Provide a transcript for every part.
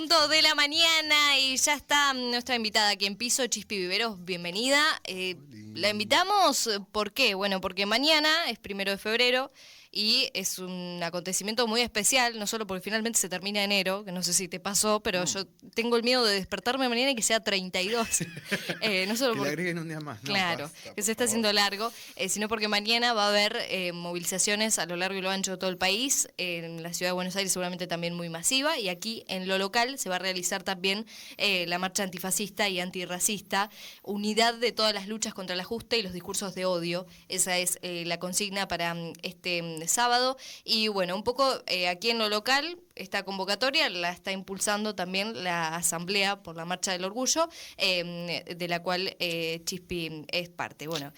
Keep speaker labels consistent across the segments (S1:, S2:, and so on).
S1: 9:05 de la mañana y ya está nuestra invitada aquí en piso, Chispi Viveros, bienvenida. La invitamos, ¿por qué? Bueno, porque mañana es 1 de febrero y es un acontecimiento muy especial, no solo porque finalmente se termina enero, que no sé si te pasó, pero yo tengo el miedo de despertarme mañana y que sea 32. No solo
S2: que
S1: porque,
S2: le agreguen un día más. No,
S1: claro,
S2: basta,
S1: que se está haciendo largo, sino porque mañana va a haber movilizaciones a lo largo y lo ancho de todo el país, en la ciudad de Buenos Aires seguramente también muy masiva, y aquí en lo local se va a realizar también la marcha antifascista y antirracista, unidad de todas las luchas contra el ajuste y los discursos de odio. Esa es la consigna para este sábado. Y bueno, un poco aquí en lo local, esta convocatoria la está impulsando también la Asamblea por la Marcha del Orgullo, de la cual Chispi es parte. Bueno,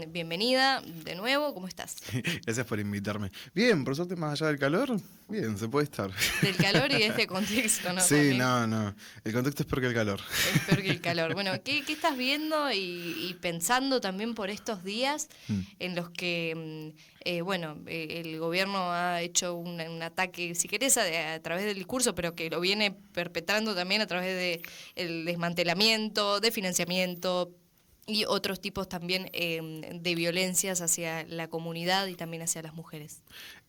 S1: bienvenida de nuevo, ¿cómo estás?
S2: Gracias por invitarme. Bien, por suerte, más allá del calor, bien, se puede estar.
S1: Del calor y de este contexto, ¿no?
S2: Sí,
S1: También.
S2: no. El contexto es peor que el calor.
S1: Es peor que el calor. Bueno, ¿qué estás viendo y pensando también por estos días en los que, el gobierno ha hecho un ataque, si querés, a través del discurso, pero que lo viene perpetrando también a través del desmantelamiento, de financiamiento y otros tipos también de violencias hacia la comunidad y también hacia las mujeres?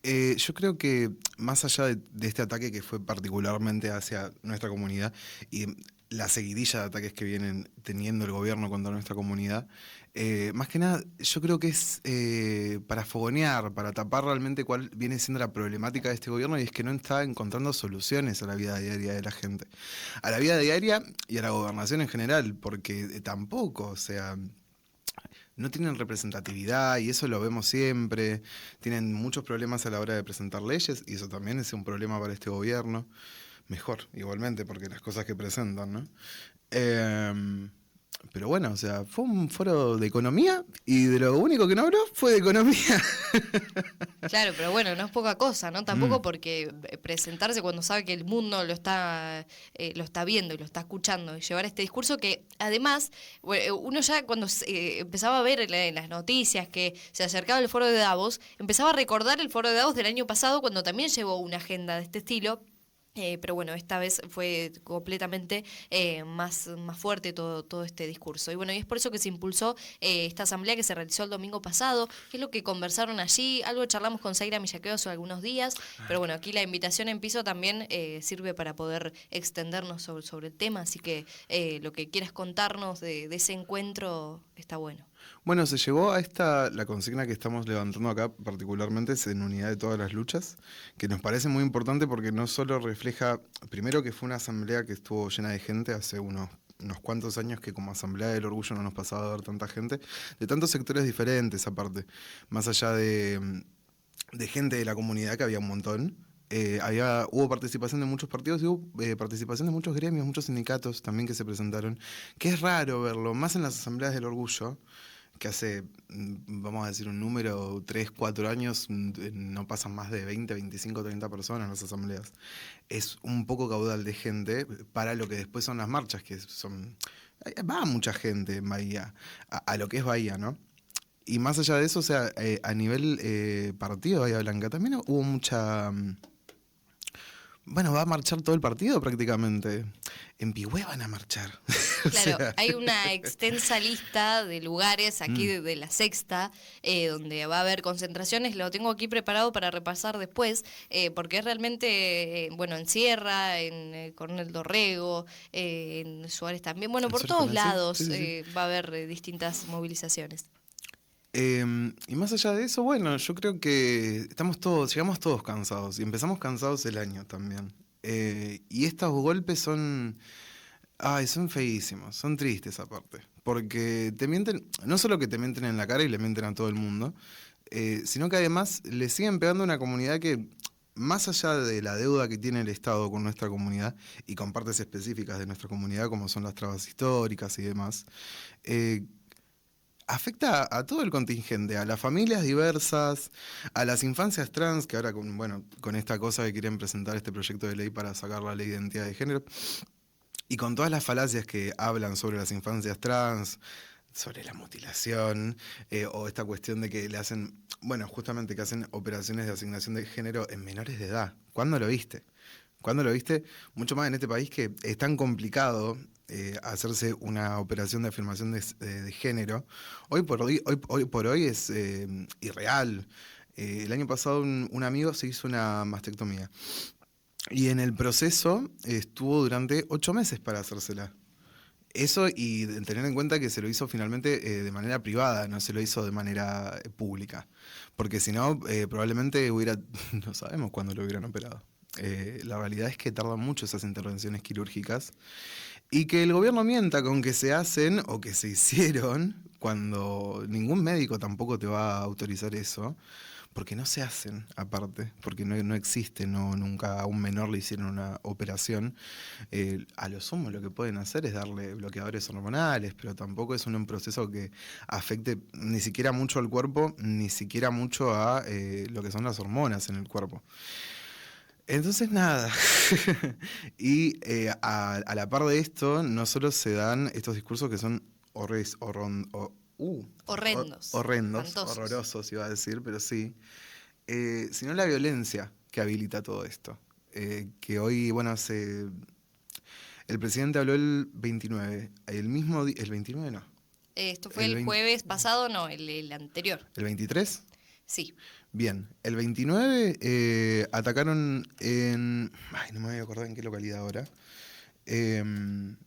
S2: Yo creo que más allá de este ataque que fue particularmente hacia nuestra comunidad y la seguidilla de ataques que vienen teniendo el gobierno contra nuestra comunidad, más que nada yo creo que es para fogonear, para tapar realmente cuál viene siendo la problemática de este gobierno, y es que no está encontrando soluciones a la vida diaria de la gente. A la vida diaria y a la gobernación en general, porque tampoco, o sea, no tienen representatividad y eso lo vemos siempre. Tienen muchos problemas a la hora de presentar leyes y eso también es un problema para este gobierno. Mejor, igualmente, porque las cosas que presentan, ¿no? Pero bueno, o sea, fue un foro de economía y de lo único que no habló fue de economía.
S1: Claro, pero bueno, no es poca cosa, ¿no? Tampoco porque presentarse cuando sabe que el mundo lo está viendo y lo está escuchando, y llevar este discurso que además, uno ya cuando empezaba a ver en las noticias que se acercaba el foro de Davos, empezaba a recordar el foro de Davos del año pasado cuando también llevó una agenda de este estilo. Pero bueno, esta vez fue completamente más fuerte todo este discurso. Y bueno, y es por eso que se impulsó esta asamblea que se realizó el domingo pasado. ¿Qué es lo que conversaron allí? Algo charlamos con Zaira Millaqueo hace algunos días, pero bueno, aquí la invitación en piso también sirve para poder extendernos sobre el tema, así que lo que quieras contarnos de ese encuentro está bueno.
S2: Bueno, se llevó a la consigna que estamos levantando acá particularmente es en unidad de todas las luchas, que nos parece muy importante porque no solo refleja, primero que fue una asamblea que estuvo llena de gente hace unos cuantos años que como Asamblea del Orgullo no nos pasaba a ver tanta gente, de tantos sectores diferentes aparte, más allá de gente de la comunidad que había un montón. Hubo participación de muchos partidos y hubo participación de muchos gremios, muchos sindicatos también que se presentaron, que es raro verlo, más en las asambleas del orgullo, que hace, vamos a decir un número, 3, 4 años, no pasan más de 20, 25, 30 personas en las asambleas. Es un poco caudal de gente para lo que después son las marchas, que son... Va mucha gente en Bahía, a lo que es Bahía, ¿no? Y más allá de eso, o sea, a nivel partido de Bahía Blanca también hubo mucha... Bueno, va a marchar todo el partido prácticamente. En Pigüé van a marchar.
S1: Claro,
S2: O sea...
S1: hay una extensa lista de lugares aquí de la Sexta, donde va a haber concentraciones. Lo tengo aquí preparado para repasar después, porque es realmente, en Sierra, en Coronel Dorrego, en Suárez también. Bueno, por todos lados
S2: Sí.
S1: va a haber distintas movilizaciones.
S2: Y más allá de eso, bueno, yo creo que llegamos todos cansados y empezamos cansados el año también. Y estos golpes son feísimos, son tristes aparte, porque te mienten, no solo que te mienten en la cara y le mienten a todo el mundo, sino que además le siguen pegando a una comunidad que, más allá de la deuda que tiene el Estado con nuestra comunidad y con partes específicas de nuestra comunidad, como son las trabas históricas y demás, afecta a todo el contingente, a las familias diversas, a las infancias trans, que ahora con esta cosa que quieren presentar este proyecto de ley para sacar la ley de identidad de género, y con todas las falacias que hablan sobre las infancias trans, sobre la mutilación, o esta cuestión de que le hacen, justamente que hacen operaciones de asignación de género en menores de edad. ¿Cuándo lo viste? ¿Cuándo lo viste? Mucho más en este país que es tan complicado hacerse una operación de afirmación de género. Hoy por hoy es irreal. El año pasado un amigo se hizo una mastectomía y en el proceso estuvo durante 8 meses para hacérsela. Eso y tener en cuenta que se lo hizo finalmente de manera privada, no se lo hizo de manera pública. Porque si no, probablemente hubiera, no sabemos cuándo lo hubieran operado. La realidad es que tardan mucho esas intervenciones quirúrgicas y que el gobierno mienta con que se hacen o que se hicieron cuando ningún médico tampoco te va a autorizar eso. Porque no se hacen, aparte, porque no existe, nunca a un menor le hicieron una operación. A lo sumo lo que pueden hacer es darle bloqueadores hormonales, pero tampoco es un proceso que afecte ni siquiera mucho al cuerpo, ni siquiera mucho a lo que son las hormonas en el cuerpo. Entonces nada, y a la par de esto, no solo se dan estos discursos que son
S1: Horrendos.
S2: horrendos,
S1: Espantosos.
S2: horrorosos iba a decir, pero sí, sino la violencia que habilita todo esto. Que hoy, bueno, el presidente habló el 29, el 29 no,
S1: Esto fue
S2: el
S1: el
S2: 20
S1: jueves pasado, no, el anterior.
S2: ¿el 23?
S1: Sí.
S2: Bien, el 29 atacaron en... Ay, no me voy a acordar en qué localidad ahora. Un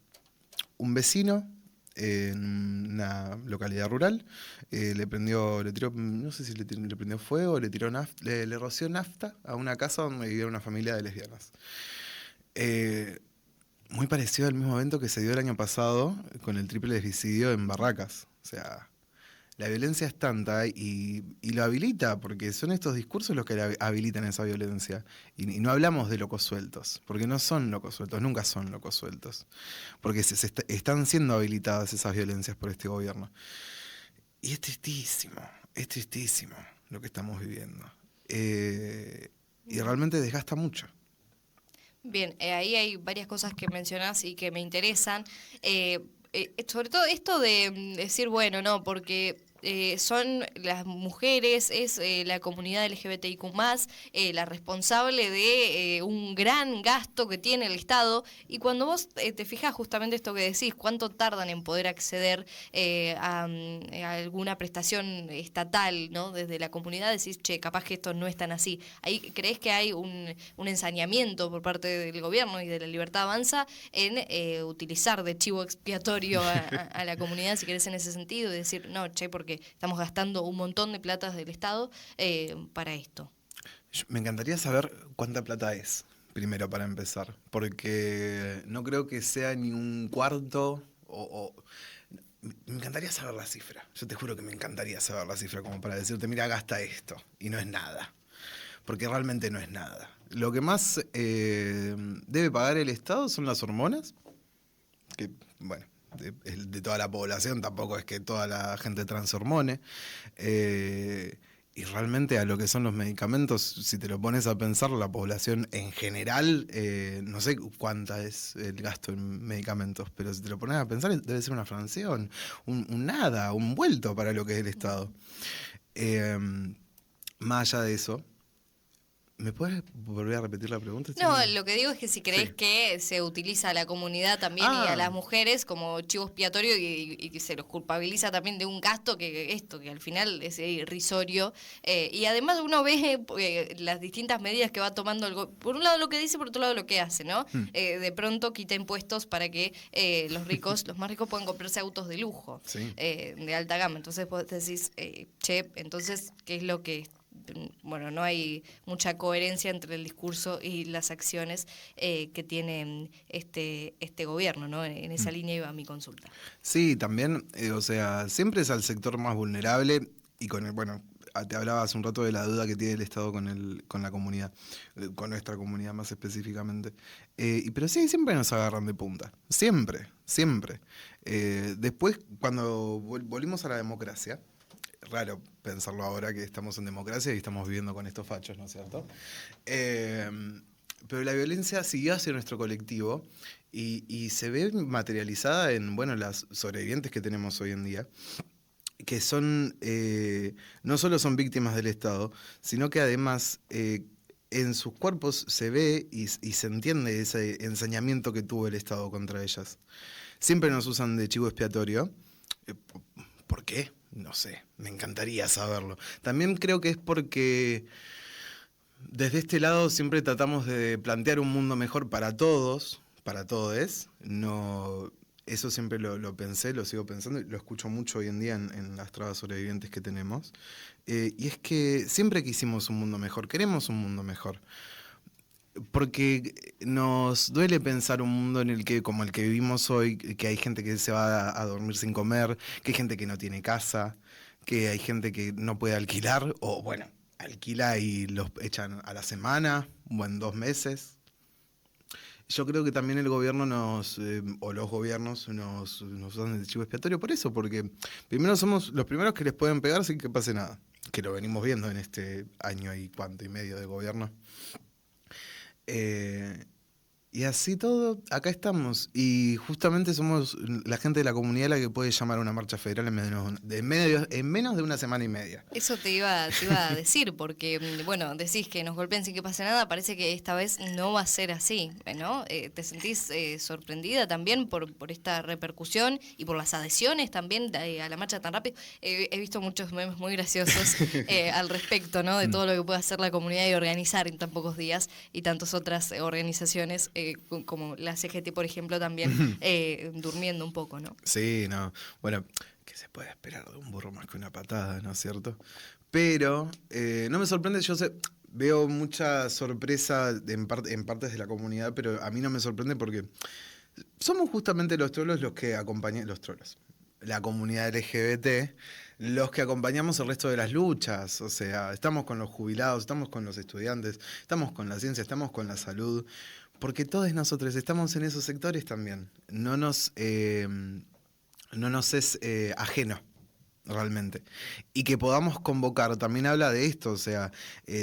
S2: vecino en una localidad rural le tiró, no sé si le prendió fuego, le tiró le roció nafta a una casa donde vivía una familia de lesbianas. Muy parecido al mismo evento que se dio el año pasado con el triple suicidio en Barracas. O sea, la violencia es tanta y lo habilita, porque son estos discursos los que habilitan esa violencia. Y no hablamos de locos sueltos, porque no son locos sueltos, nunca son locos sueltos. Porque están siendo habilitadas esas violencias por este gobierno. Y es tristísimo lo que estamos viviendo. Y realmente desgasta mucho.
S1: Bien, ahí hay varias cosas que mencionás y que me interesan. Sobre todo esto de decir, bueno, no, porque son las mujeres, es la comunidad LGBTIQ+, la responsable de un gran gasto que tiene el Estado. Y cuando vos te fijas justamente esto que decís, cuánto tardan en poder acceder a alguna prestación estatal, ¿no? Desde la comunidad decís, che, capaz que esto no es tan así. Ahí creés que hay un ensañamiento por parte del gobierno y de la Libertad Avanza en utilizar de chivo expiatorio a la comunidad, si querés, en ese sentido, y decir, no, che, porque estamos gastando un montón de platas del Estado para esto.
S2: Me encantaría saber cuánta plata es, primero para empezar, porque no creo que sea ni un cuarto me encantaría saber la cifra. Yo te juro que me encantaría saber la cifra como para decirte, mira, gasta esto, y no es nada, porque realmente no es nada. Lo que más debe pagar el Estado son las hormonas, que, bueno, de toda la población, tampoco es que toda la gente transhormone. Y realmente a lo que son los medicamentos, si te lo pones a pensar, la población en general, no sé cuánta es el gasto en medicamentos, pero si te lo pones a pensar, debe ser una fracción, un nada, un vuelto para lo que es el Estado. Más allá de eso, ¿me puedes volver a repetir la pregunta?
S1: No, lo que digo es que si crees que se utiliza a la comunidad también y a las mujeres como chivo expiatorio y que se los culpabiliza también de un gasto que al final es irrisorio. Y además uno ve las distintas medidas que va tomando por un lado lo que dice, por otro lado lo que hace, ¿no? De pronto quita impuestos para que los más ricos puedan comprarse autos de lujo, de alta gama. Entonces vos decís, che, entonces, ¿qué es lo que... Bueno, no hay mucha coherencia entre el discurso y las acciones que tiene este gobierno, ¿no? En esa línea iba mi consulta.
S2: Sí, también, o sea, siempre es al sector más vulnerable y te hablaba hace un rato de la deuda que tiene el Estado con la comunidad, con nuestra comunidad más específicamente. Pero sí, siempre nos agarran de punta, siempre. Después, cuando volvimos a la democracia, raro pensarlo ahora que estamos en democracia y estamos viviendo con estos fachos, ¿no es cierto? Pero la violencia siguió hacia nuestro colectivo y se ve materializada en, las sobrevivientes que tenemos hoy en día, que son no solo son víctimas del Estado, sino que además en sus cuerpos se ve y se entiende ese ensañamiento que tuvo el Estado contra ellas. Siempre nos usan de chivo expiatorio. ¿Por qué? No sé, me encantaría saberlo. También creo que es porque desde este lado siempre tratamos de plantear un mundo mejor para todos, para todos. No, eso siempre lo pensé, lo sigo pensando y lo escucho mucho hoy en día en las trabas sobrevivientes que tenemos. Y es que siempre quisimos un mundo mejor, queremos un mundo mejor. Porque nos duele pensar un mundo en el que, como el que vivimos hoy, que hay gente que se va a dormir sin comer, que hay gente que no tiene casa, que hay gente que no puede alquilar, o bueno, alquila y los echan a la semana o en 2 meses. Yo creo que también el gobierno o los gobiernos nos usan de chivo expiatorio por eso, porque primero somos los primeros que les pueden pegar sin que pase nada, que lo venimos viendo en este año y cuánto y medio de gobierno. Y así todo, acá estamos. Y justamente somos la gente de la comunidad la que puede llamar a una marcha federal en menos de una semana y media.
S1: Eso te iba a decir, porque, bueno, decís que nos golpeen sin que pase nada, parece que esta vez no va a ser así, ¿no? ¿Te sentís sorprendida también por esta repercusión y por las adhesiones también a la marcha tan rápido? He visto muchos memes muy graciosos al respecto, ¿no? De todo lo que puede hacer la comunidad y organizar en tan pocos días y tantas otras organizaciones como la CGT, por ejemplo, también durmiendo un poco, ¿no?
S2: Sí, no. Bueno, ¿qué se puede esperar de un burro más que una patada, no es cierto? Pero no me sorprende, veo mucha sorpresa en partes de la comunidad, pero a mí no me sorprende porque somos justamente los trolos los que acompañan, los trolos, la comunidad LGBT, los que acompañamos el resto de las luchas. O sea, estamos con los jubilados, estamos con los estudiantes, estamos con la ciencia, estamos con la salud. Porque todos nosotros estamos en esos sectores también. No nos es ajeno, realmente. Y que podamos convocar, también habla de esto, o sea,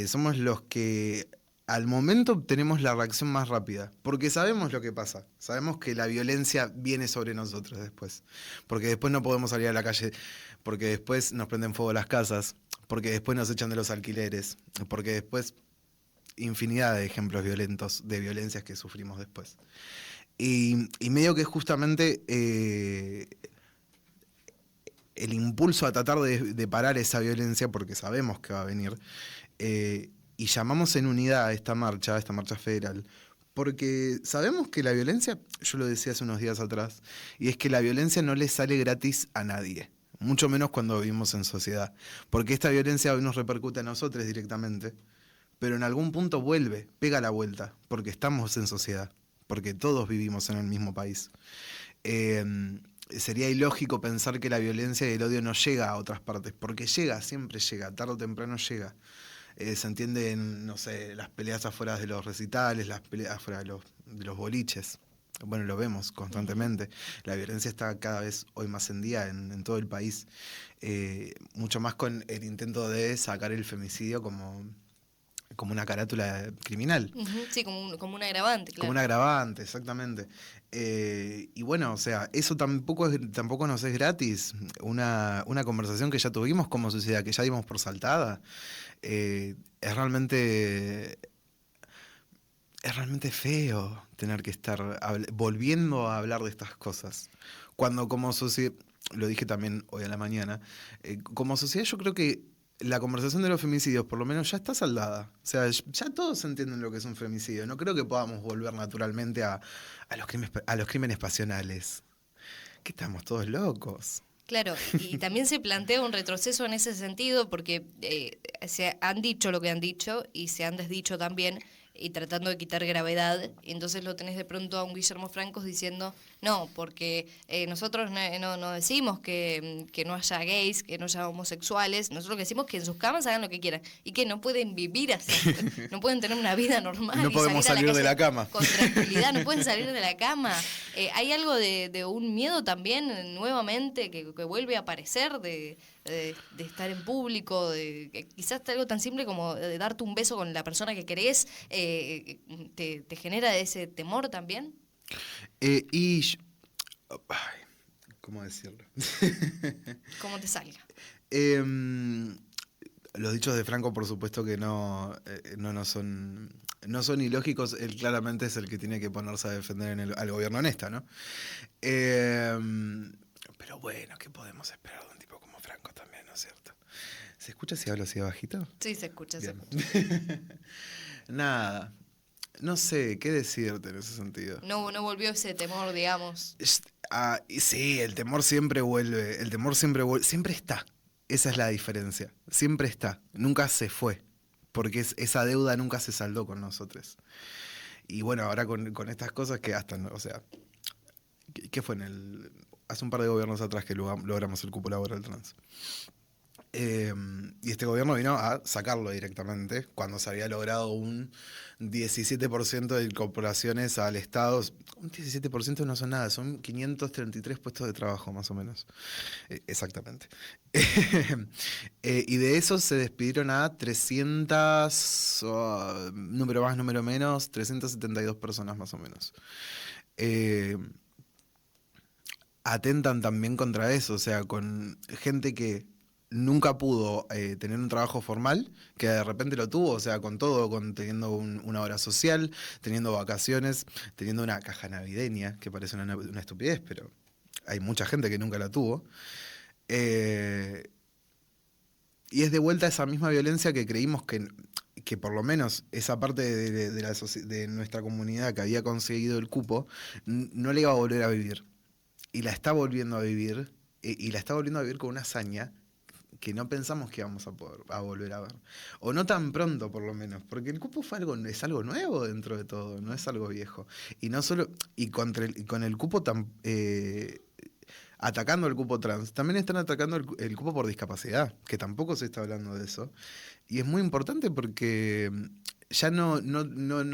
S2: somos los que al momento tenemos la reacción más rápida, porque sabemos lo que pasa, sabemos que la violencia viene sobre nosotros después, porque después no podemos salir a la calle, porque después nos prenden fuego las casas, porque después nos echan de los alquileres, porque después infinidad de ejemplos violentos, de violencias que sufrimos después. Y medio que justamente el impulso a tratar de parar esa violencia, porque sabemos que va a venir, y llamamos en unidad a esta marcha federal, porque sabemos que la violencia, yo lo decía hace unos días atrás, y es que la violencia no le sale gratis a nadie, mucho menos cuando vivimos en sociedad, porque esta violencia hoy nos repercute a nosotros directamente, pero en algún punto vuelve, pega la vuelta, porque estamos en sociedad, porque todos vivimos en el mismo país. Sería ilógico pensar que la violencia y el odio no llega a otras partes, porque llega, siempre llega, tarde o temprano llega. Se entiende en, no sé, las peleas afuera de los recitales, las peleas afuera de los boliches. Bueno, lo vemos constantemente. La violencia está cada vez hoy más en día en todo el país. Mucho más con el intento de sacar el femicidio como una carátula criminal.
S1: Sí, como un agravante, claro.
S2: Como un agravante, exactamente. Y bueno, o sea, eso tampoco nos es gratis. Una conversación que ya tuvimos como sociedad, que ya dimos por saltada, es realmente feo tener que estar volviendo a hablar de estas cosas. Cuando como sociedad, lo dije también hoy a la mañana, como sociedad yo creo que la conversación de los femicidios por lo menos ya está saldada. O sea, ya todos entienden lo que es un femicidio. No creo que podamos volver naturalmente a los crímenes pasionales. Que estamos todos locos.
S1: Claro, y también se plantea un retroceso en ese sentido porque se han dicho lo que han dicho y se han desdicho también y tratando de quitar gravedad. Y entonces lo tenés de pronto a un Guillermo Francos diciendo, no, porque nosotros no decimos que no haya gays, que no haya homosexuales, nosotros decimos que en sus camas hagan lo que quieran y que no pueden vivir así, no pueden tener una vida normal.
S2: No podemos salir de la cama.
S1: Con tranquilidad, no pueden salir de la cama. Hay algo de un miedo también nuevamente que vuelve a aparecer de estar en público, de quizás algo tan simple como de darte un beso con la persona que querés, te genera ese temor también.
S2: ¿Cómo decirlo?
S1: Como te salga.
S2: Los dichos de Franco, por supuesto que no son ilógicos. Él claramente es el que tiene que ponerse a defender al gobierno en esta, ¿no? Eh, pero bueno, ¿qué podemos esperar de un tipo como Franco también, ¿no es cierto? ¿Se escucha si hablo así de bajito?
S1: Sí, se escucha,
S2: Bien.
S1: se escucha.
S2: Nada, no sé qué decirte en ese sentido.
S1: No volvió ese temor, digamos.
S2: Y sí, el temor siempre vuelve, siempre está. Esa es la diferencia, siempre está, nunca se fue, porque esa deuda nunca se saldó con nosotros. Y bueno, ahora con estas cosas que hasta, o sea, ¿qué fue hace un par de gobiernos atrás que logramos el cupo laboral trans? Y este gobierno vino a sacarlo directamente cuando se había logrado un 17% de incorporaciones al Estado. Un 17% no son nada, son 533 puestos de trabajo más o menos. Exactamente. Y de esos se despidieron a 300, número más, número menos, 372 personas más o menos. Atentan también contra eso, o sea, con gente que nunca pudo tener un trabajo formal, que de repente lo tuvo, o sea, con todo, teniendo una hora social, teniendo vacaciones, teniendo una caja navideña, que parece una estupidez, pero hay mucha gente que nunca la tuvo. Y es de vuelta esa misma violencia que creímos que por lo menos esa parte de nuestra comunidad que había conseguido el cupo, no le iba a volver a vivir. Y la está volviendo a vivir, y la está volviendo a vivir con una hazaña que no pensamos que íbamos a volver a ver. O no tan pronto, por lo menos, porque el cupo es algo nuevo dentro de todo, no es algo viejo. Y no solo, y con el cupo atacando el cupo trans, también están atacando el cupo por discapacidad, que tampoco se está hablando de eso. Y es muy importante porque ya no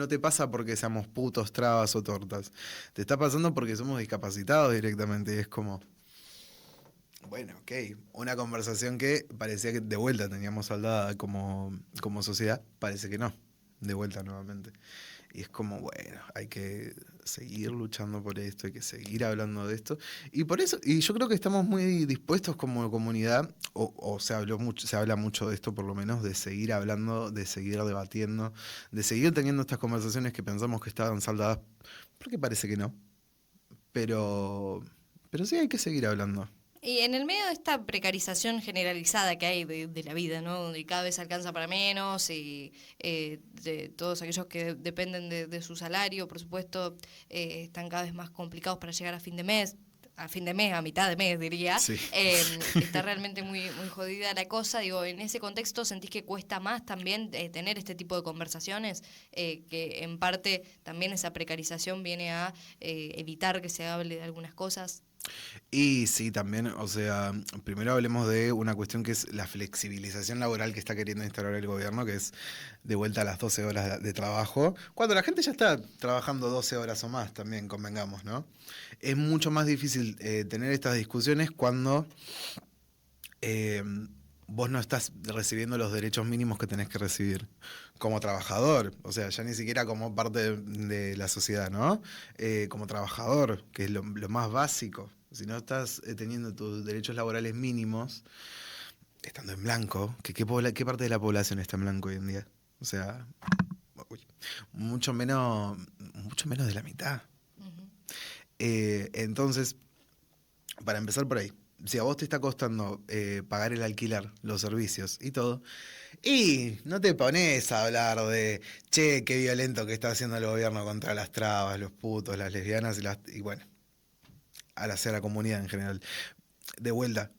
S2: te pasa porque seamos putos, trabas o tortas. Te está pasando porque somos discapacitados directamente. Y es como, bueno, ok, una conversación que parecía que de vuelta teníamos saldada como sociedad, parece que no, de vuelta nuevamente. Y es como, bueno, hay que seguir luchando por esto, hay que seguir hablando de esto. Y por eso, y yo creo que estamos muy dispuestos como comunidad, o se habla mucho de esto por lo menos, de seguir hablando, de seguir debatiendo, de seguir teniendo estas conversaciones que pensamos que estaban saldadas, porque parece que no. Pero sí hay que seguir hablando.
S1: Y en el medio de esta precarización generalizada que hay de la vida, ¿no? Donde cada vez alcanza para menos y de todos aquellos que dependen de su salario, por supuesto, están cada vez más complicados para llegar a fin de mes, a mitad de mes diría.
S2: Sí.
S1: Está realmente muy, muy jodida la cosa. Digo, en ese contexto, ¿sentís que cuesta más también tener este tipo de conversaciones? Que en parte también esa precarización viene a evitar que se hable de algunas cosas.
S2: Y sí, también, o sea, primero hablemos de una cuestión que es la flexibilización laboral que está queriendo instaurar el gobierno, que es de vuelta a las 12 horas de trabajo, cuando la gente ya está trabajando 12 horas o más también, convengamos, ¿no? Es mucho más difícil tener estas discusiones cuando eh, vos no estás recibiendo los derechos mínimos que tenés que recibir como trabajador, o sea, ya ni siquiera como parte de la sociedad, ¿no? Como trabajador, que es lo más básico. Si no estás teniendo tus derechos laborales mínimos, estando en blanco, ¿qué parte de la población está en blanco hoy en día? O sea, uy, mucho menos de la mitad.
S1: Ujú.
S2: Entonces, para empezar por ahí, si a vos te está costando pagar el alquiler, los servicios y todo, y no te pones a hablar de, che, qué violento que está haciendo el gobierno contra las trabas, los putos, las lesbianas y bueno, hacia la comunidad en general. De vuelta,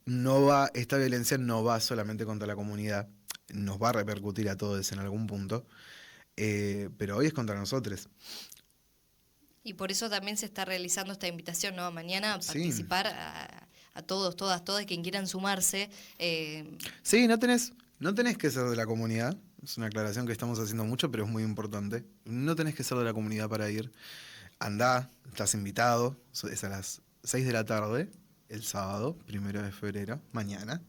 S2: esta violencia no va solamente contra la comunidad, nos va a repercutir a todos en algún punto, pero hoy es contra nosotros.
S1: Y por eso también se está realizando esta invitación, ¿no? Mañana a
S2: Sí.
S1: participar a todos, todas, todas, quien quieran sumarse.
S2: Sí, no tenés que ser de la comunidad. Es una aclaración que estamos haciendo mucho, pero es muy importante. No tenés que ser de la comunidad para ir. Andá, estás invitado. Es a las 6 de la tarde, el sábado, 1 de febrero. Mañana.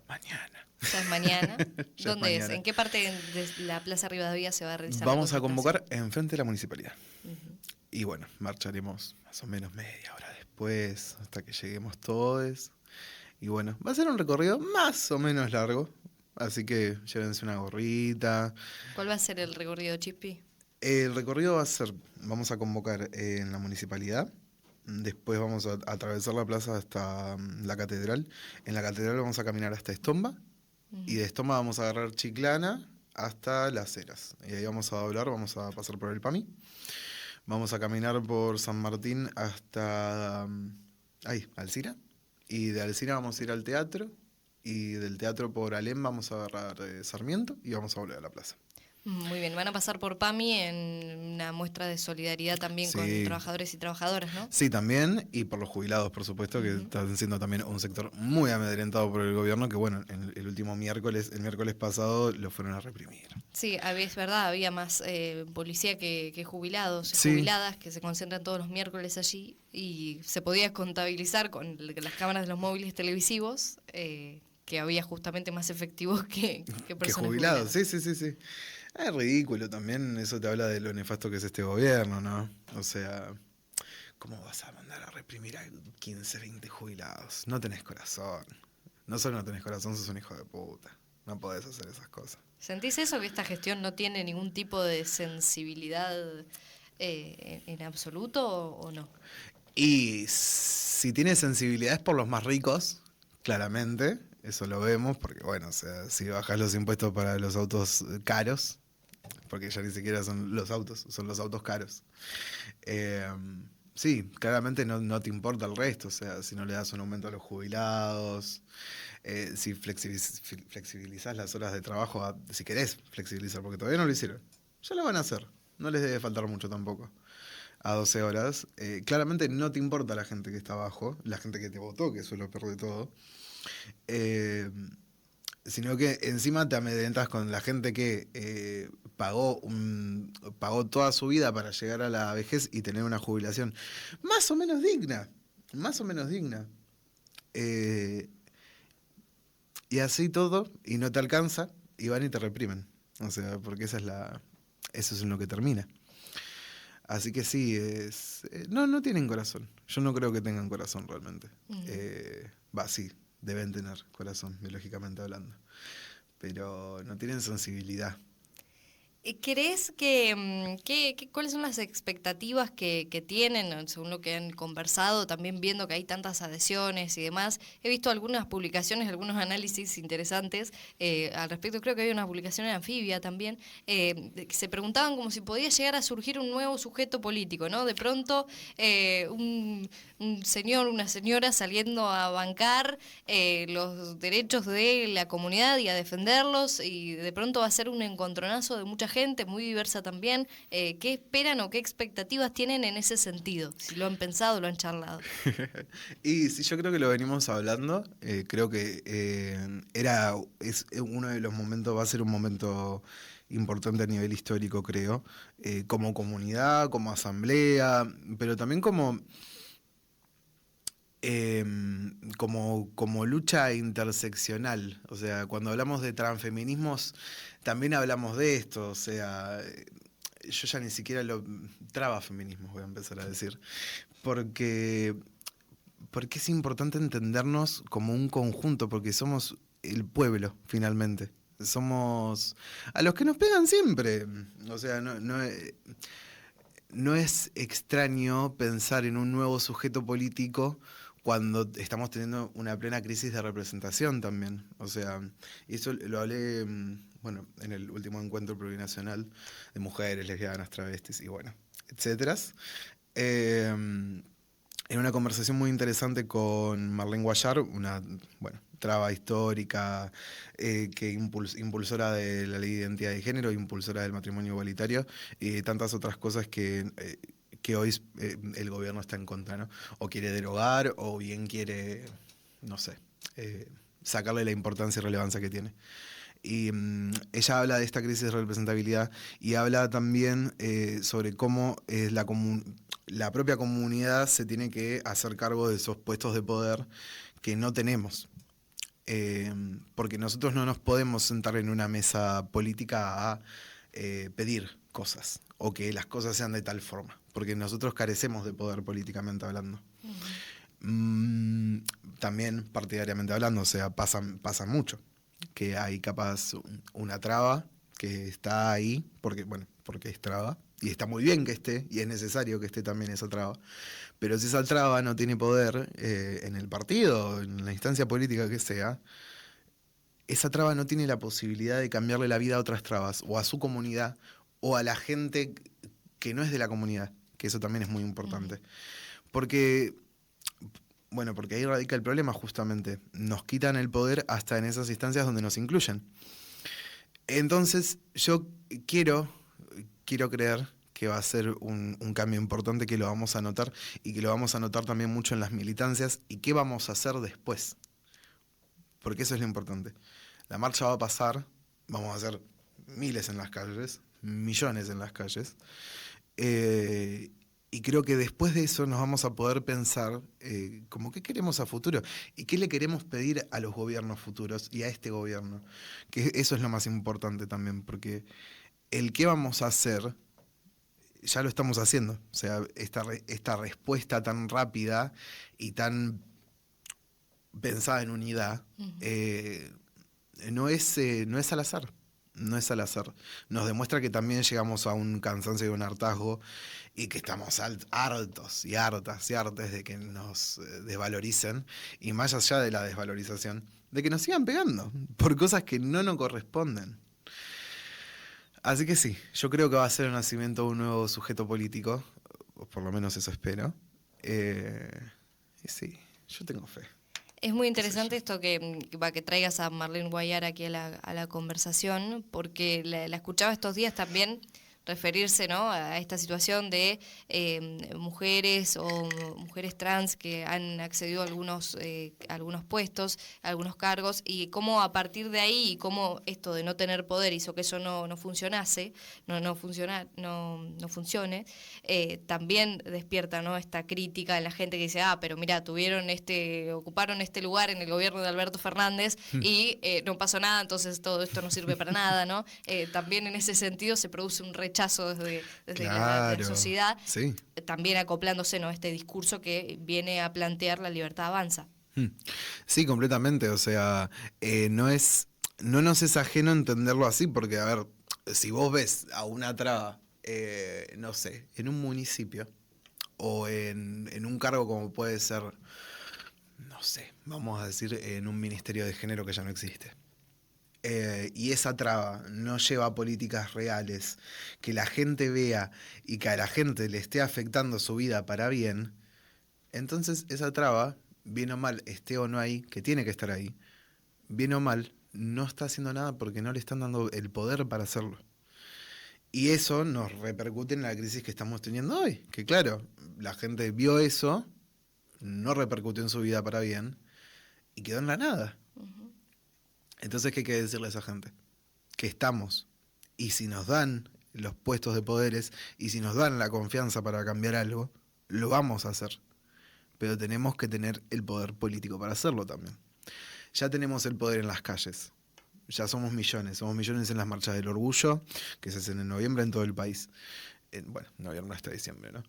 S1: Ya es mañana.
S2: Ya es
S1: ¿Dónde es?
S2: mañana.
S1: ¿En qué parte de la Plaza Rivadavia se va a realizar
S2: Vamos
S1: la
S2: a
S1: concentración?
S2: convocar enfrente de la municipalidad.
S1: Ujú.
S2: Y bueno, marcharemos más o menos media hora después, hasta que lleguemos todos. Y bueno, va a ser un recorrido más o menos largo. así que llévense una gorrita.
S1: ¿Cuál va a ser el recorrido, Chispi?
S2: El recorrido vamos a convocar en la municipalidad, después vamos a atravesar la plaza hasta la catedral. En la catedral vamos a caminar hasta Estomba, y de Estomba vamos a agarrar Chiclana hasta Las Heras. Y ahí vamos a doblar, vamos a pasar por el PAMI. Vamos a caminar por San Martín hasta Alcina. Y de Alcina vamos a ir al teatro. Y del teatro por Alem vamos a agarrar Sarmiento y vamos a volver a la plaza.
S1: Muy bien, van a pasar por PAMI en una muestra de solidaridad también con trabajadores y trabajadoras, ¿no?
S2: Sí, también, y por los jubilados, por supuesto, que están siendo también un sector muy amedrentado por el gobierno, que bueno, el último miércoles pasado, lo fueron a reprimir.
S1: Sí, es verdad, había más policía que jubilados,
S2: sí.
S1: Jubiladas, que se concentran todos los miércoles allí, y se podía contabilizar con las cámaras de los móviles televisivos, que había justamente más efectivos que personas jubiladas.
S2: Sí. Es ridículo también, eso te habla de lo nefasto que es este gobierno, ¿no? O sea, ¿cómo vas a mandar a reprimir a 15, 20 jubilados? No tenés corazón. No solo no tenés corazón, sos un hijo de puta. No podés hacer esas cosas.
S1: ¿Sentís eso, que esta gestión no tiene ningún tipo de sensibilidad en absoluto o no?
S2: Y si tiene sensibilidad es por los más ricos, claramente. Eso lo vemos, porque bueno, o sea, si bajás los impuestos para los autos caros, porque ya ni siquiera son los autos caros. Sí, claramente no te importa el resto, o sea, si no le das un aumento a los jubilados, si flexibilizás las horas de trabajo, si querés flexibilizar, porque todavía no lo hicieron, ya lo van a hacer, no les debe faltar mucho tampoco, a 12 horas. Claramente no te importa la gente que está abajo, la gente que te votó, que eso es lo peor de todo. Sino que encima te amedrentas con la gente que pagó toda su vida para llegar a la vejez y tener una jubilación más o menos digna. Y así todo, y no te alcanza, y van y te reprimen. O sea, porque eso es en lo que termina. Así que sí, no tienen corazón. Yo no creo que tengan corazón realmente. Sí. Deben tener corazón, biológicamente hablando. Pero no tienen sensibilidad.
S1: ¿Crees cuáles son las expectativas que tienen, según lo que han conversado, también viendo que hay tantas adhesiones y demás? He visto algunas publicaciones, algunos análisis interesantes al respecto. Creo que hay una publicación en Anfibia también, que se preguntaban como si podía llegar a surgir un nuevo sujeto político, ¿no? De pronto un señor, una señora saliendo a bancar los derechos de la comunidad y a defenderlos, y de pronto va a ser un encontronazo de mucha gente, muy diversa también. ¿Qué esperan o qué expectativas tienen en ese sentido? Si lo han pensado, lo han charlado.
S2: Y sí, yo creo que lo venimos hablando. Creo que es uno de los momentos, va a ser un momento importante a nivel histórico, creo, como comunidad, como asamblea, pero también como lucha interseccional. O sea, cuando hablamos de transfeminismos, también hablamos de esto. O sea, yo ya ni siquiera trabafeminismos voy a empezar a decir, porque es importante entendernos como un conjunto, porque somos el pueblo, finalmente. Somos a los que nos pegan siempre. O sea, no es extraño pensar en un nuevo sujeto político cuando estamos teniendo una plena crisis de representación también. O sea, eso lo hablé en el último encuentro plurinacional de mujeres, lesbianas, travestis y etcétera. En una conversación muy interesante con Marlene Guayar, una traba histórica, que impulsora de la ley de identidad de género, impulsora del matrimonio igualitario y tantas otras cosas que hoy el gobierno está en contra, ¿no? O quiere derogar, o bien quiere, no sé, sacarle la importancia y relevancia que tiene. Y ella habla de esta crisis de representabilidad y habla también sobre cómo la propia comunidad se tiene que hacer cargo de esos puestos de poder que no tenemos. Porque nosotros no nos podemos sentar en una mesa política a pedir cosas o que las cosas sean de tal forma, porque nosotros carecemos de poder políticamente hablando. También partidariamente hablando, o sea, pasa mucho. que hay capaz una traba que está ahí, porque es traba, y está muy bien que esté, y es necesario que esté también esa traba. Pero si esa traba no tiene poder en el partido, en la instancia política que sea, esa traba no tiene la posibilidad de cambiarle la vida a otras trabas, o a su comunidad, o a la gente que no es de la comunidad, que eso también es muy importante. Porque, porque ahí radica el problema justamente. Nos quitan el poder hasta en esas instancias donde nos incluyen. Entonces, yo quiero creer que va a ser un cambio importante, que lo vamos a notar, y que lo vamos a notar también mucho en las militancias, y qué vamos a hacer después. Porque eso es lo importante. La marcha va a pasar, vamos a hacer miles en las calles, millones en las calles, y creo que después de eso nos vamos a poder pensar como qué queremos a futuro y qué le queremos pedir a los gobiernos futuros y a este gobierno. Que eso es lo más importante también, porque el qué vamos a hacer ya lo estamos haciendo. O sea, esta respuesta tan rápida y tan pensada en unidad no es al azar. No es al azar. Nos demuestra que también llegamos a un cansancio y un hartazgo y que estamos hartos y hartas y hartas de que nos desvaloricen, y más allá de la desvalorización, de que nos sigan pegando por cosas que no nos corresponden. Así que sí, yo creo que va a ser el nacimiento de un nuevo sujeto político, o por lo menos eso espero. Y sí, yo tengo fe.
S1: Es muy interesante esto que traigas a Marlene Guayar aquí a la conversación, porque la escuchaba estos días también referirse, ¿no?, a esta situación de mujeres o mujeres trans que han accedido a algunos puestos, a algunos cargos, y cómo a partir de ahí, y cómo esto de no tener poder hizo que eso no funcionase, no funcione, también despierta, ¿no?, esta crítica en la gente que dice, pero mira, ocuparon este lugar en el gobierno de Alberto Fernández y no pasó nada, entonces todo esto no sirve para nada, ¿no? También en ese sentido se produce un rechazo desde la sociedad, sí, también acoplándose, ¿no?, a este discurso que viene a plantear la libertad avanza.
S2: Sí, completamente. O sea, no nos es ajeno entenderlo así, porque, a ver, si vos ves a una traba, no sé, en un municipio o en un cargo como puede ser, no sé, vamos a decir, en un ministerio de género que ya no existe, y esa traba no lleva políticas reales, que la gente vea y que a la gente le esté afectando su vida para bien, entonces esa traba, bien o mal, esté o no ahí, que tiene que estar ahí, bien o mal, no está haciendo nada porque no le están dando el poder para hacerlo. Y eso nos repercute en la crisis que estamos teniendo hoy, que claro, la gente vio eso, no repercutió en su vida para bien y quedó en la nada. Entonces, ¿qué hay que decirle a esa gente? Que estamos, y si nos dan los puestos de poderes, y si nos dan la confianza para cambiar algo, lo vamos a hacer. Pero tenemos que tener el poder político para hacerlo también. Ya tenemos el poder en las calles. Ya somos millones en las marchas del orgullo, que se hacen en noviembre en todo el país. Noviembre hasta diciembre, ¿no?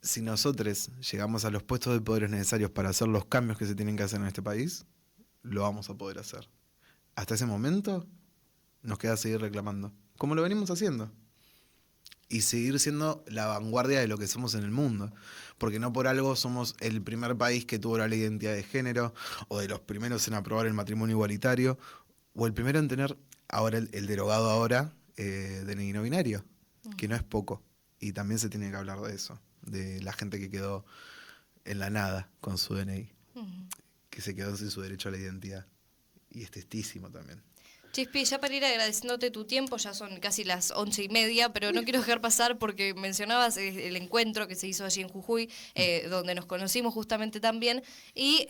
S2: Si nosotros llegamos a los puestos de poderes necesarios para hacer los cambios que se tienen que hacer en este país, lo vamos a poder hacer. Hasta ese momento nos queda seguir reclamando, como lo venimos haciendo, y seguir siendo la vanguardia de lo que somos en el mundo, porque no por algo somos el primer país que tuvo la ley de identidad de género, o de los primeros en aprobar el matrimonio igualitario, o el primero en tener ahora el derogado ahora DNI no binario, que no es poco, y también se tiene que hablar de eso, de la gente que quedó en la nada con su DNI. Que se quedó sin su derecho a la identidad. Y es tristísimo también.
S1: Chispi, ya para ir agradeciéndote tu tiempo, ya son casi las 11:30, pero no quiero dejar pasar porque mencionabas el encuentro que se hizo allí en Jujuy, donde nos conocimos justamente también, y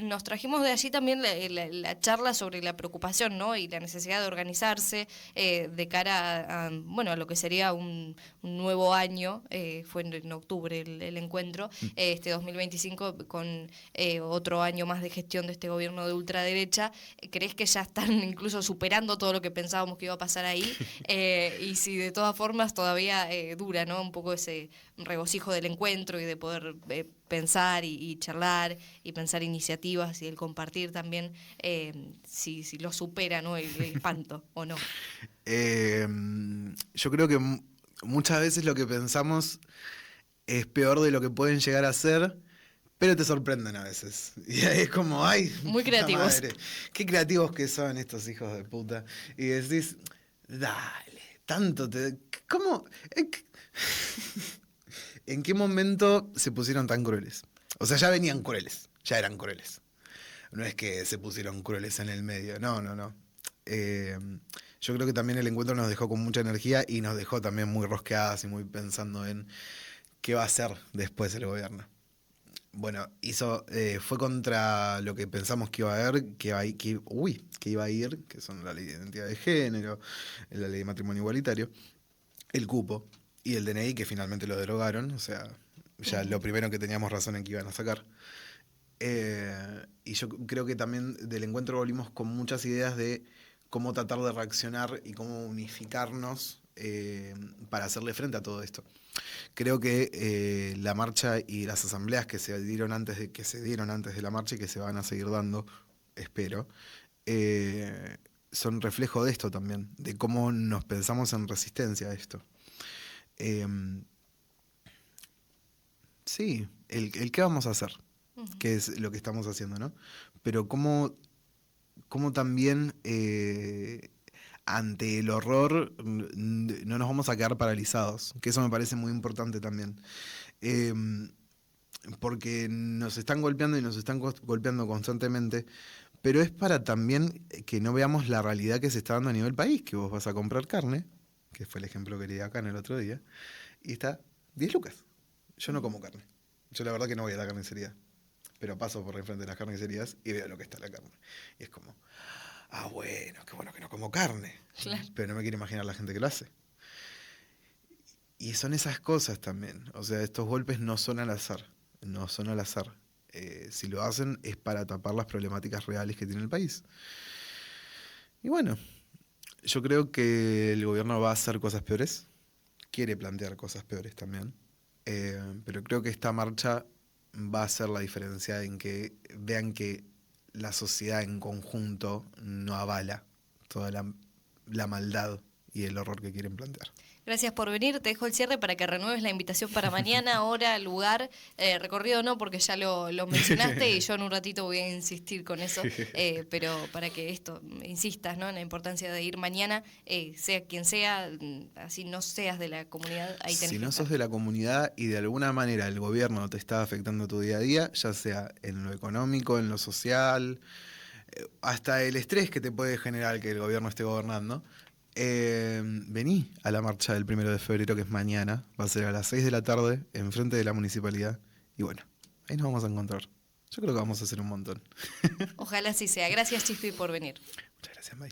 S1: nos trajimos de allí también la charla sobre la preocupación, ¿no?, y la necesidad de organizarse de cara a lo que sería un nuevo año. Fue en octubre el encuentro, este 2025, con otro año más de gestión de este gobierno de ultraderecha. ¿Crees que ya están incluso superados superando todo lo que pensábamos que iba a pasar ahí, y si de todas formas todavía dura, ¿no? Un poco ese regocijo del encuentro y de poder pensar y charlar y pensar iniciativas y el compartir también, si lo supera, ¿no? El espanto o no.
S2: Yo creo que muchas veces lo que pensamos es peor de lo que pueden llegar a ser, pero te sorprenden a veces. Y es como, ay,
S1: muy creativos.
S2: Madre, qué creativos que son estos hijos de puta. Y decís, dale, tanto te... ¿Cómo? ¿En qué momento se pusieron tan crueles? O sea, ya venían crueles, ya eran crueles. No es que se pusieron crueles en el medio, no. Yo creo que también el encuentro nos dejó con mucha energía y nos dejó también muy rosqueadas y muy pensando en qué va a hacer después el gobierno. Bueno, fue contra lo que pensamos que iba a haber, que iba a ir, que son la ley de identidad de género, la ley de matrimonio igualitario, el cupo y el DNI, que finalmente lo derogaron, o sea, ya lo primero que teníamos razón en que iban a sacar. Y yo creo que también del encuentro volvimos con muchas ideas de cómo tratar de reaccionar y cómo unificarnos para hacerle frente a todo esto. Creo que la marcha y las asambleas que se dieron antes de la marcha y que se van a seguir dando, espero, son reflejo de esto también, de cómo nos pensamos en resistencia a esto. Sí, el qué vamos a hacer, que es lo que estamos haciendo, ¿no? Pero cómo también ante el horror no nos vamos a quedar paralizados, que eso me parece muy importante también. Porque nos están golpeando y nos están golpeando constantemente, pero es para también que no veamos la realidad que se está dando a nivel país, que vos vas a comprar carne, que fue el ejemplo que le di acá en el otro día, y está 10 lucas. Yo no como carne. Yo la verdad que no voy a la carnicería, pero paso por enfrente de las carnicerías y veo lo que está la carne. Y es como, bueno, qué bueno que no como carne.
S1: Claro.
S2: Pero no me quiero imaginar la gente que lo hace. Y son esas cosas también. O sea, estos golpes no son al azar. No son al azar. Si lo hacen es para tapar las problemáticas reales que tiene el país. Y bueno, yo creo que el gobierno va a hacer cosas peores. Quiere plantear cosas peores también. Pero creo que esta marcha va a hacer la diferencia en que vean que la sociedad en conjunto no avala toda la maldad y el horror que quieren plantear.
S1: Gracias por venir. Te dejo el cierre para que renueves la invitación para mañana, hora, lugar, recorrido no, porque ya lo mencionaste y yo en un ratito voy a insistir con eso, pero para que esto insistas, ¿no?, en la importancia de ir mañana, sea quien sea, así no seas de la comunidad. Ahí tenés
S2: si no
S1: que estar.
S2: sos de la comunidad y de alguna manera el gobierno te está afectando tu día a día, ya sea en lo económico, en lo social, hasta el estrés que te puede generar que el gobierno esté gobernando, vení a la marcha del 1 de febrero, que es mañana. Va a ser a las 6 de la tarde, enfrente de la municipalidad. Y bueno, ahí nos vamos a encontrar. Yo creo que vamos a hacer un montón.
S1: Ojalá así sea. Gracias, Chispi, por venir.
S2: Muchas gracias, May.